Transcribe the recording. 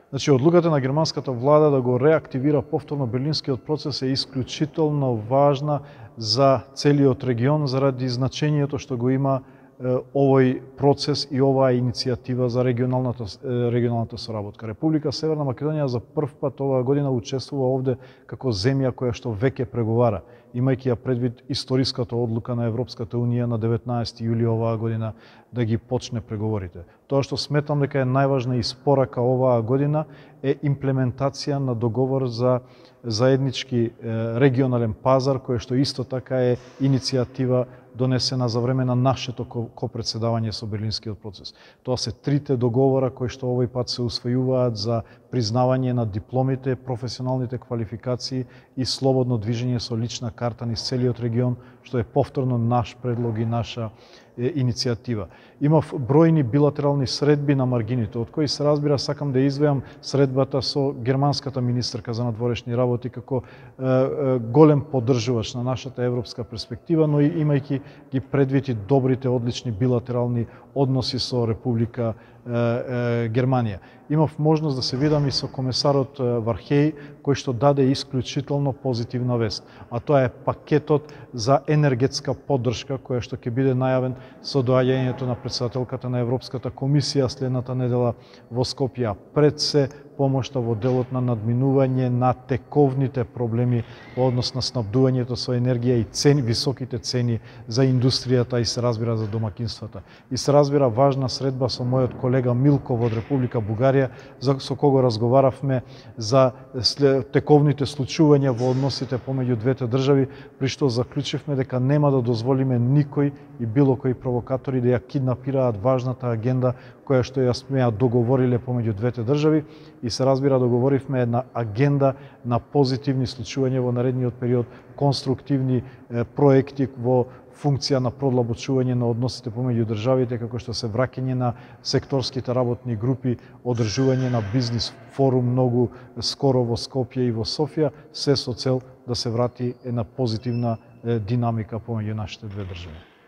Значи, одлуката на германската влада да го реактивира повторно Берлинскиот процес е исклучително важна за целиот регион заради значењето што го има овој процес и оваа иницијатива за регионалната соработка. Република Северна Македонија за прв пат оваа година учествува овде како земја која што веќе преговара, имајќи ја предвид историската одлука на Европската Унија на 19 јули оваа година да ги почне преговорите. Тоа што сметам дека е најважна испорака оваа година е имплементација на договор за заеднички регионален пазар, кој што исто така е иницијатива донесена за време на нашето копредседавање со Берлинскиот процес. Тоа се трите договора кои што овој пат се усвојуваат за признавање на дипломите, професионалните квалификации и слободно движење со лична карта низ целиот регион, што е повторно наш предлог и наша иницијатива. Имав бројни билатерални средби на маргините, од кои се разбира сакам да извеам средбата со германската министерка за надворешни работи како голем поддржувач на нашата европска перспектива, но и имајќи ги предвид и добрите, одлични билатерални односи со Република Германија. Имав можност да се видам и со комесарот Вархеј, кој што даде исклучително позитивна вест, а тоа е пакетот за енергетска поддршка која што ќе биде најавен со доаѓањето на претседателката на Европската комисија следната недела во Скопје. Пред се помошта во делот на надминување на тековните проблеми во однос на снабдувањето со енергија и цени, високите цени за индустријата и се разбира за домакинствата. И се разбира важна средба со мојот колега Милков од Република Бугарија, со кого разговаравме за тековните случувања во односите помеѓу двете држави, при што заклучивме дека нема да дозволиме никој и било кои провокатори да ја киднапираат важната агенда која што ја сме ја договориле помеѓу двете држави и се разбира договоривме една агенда на позитивни случувања во наредниот период, конструктивни проекти во функција на продлабочување на односите помеѓу државите, како што се враќање на секторските работни групи, одржување на бизнис форум многу скоро во Скопје и во Софија, се со цел да се врати една позитивна динамика помеѓу нашите две држави.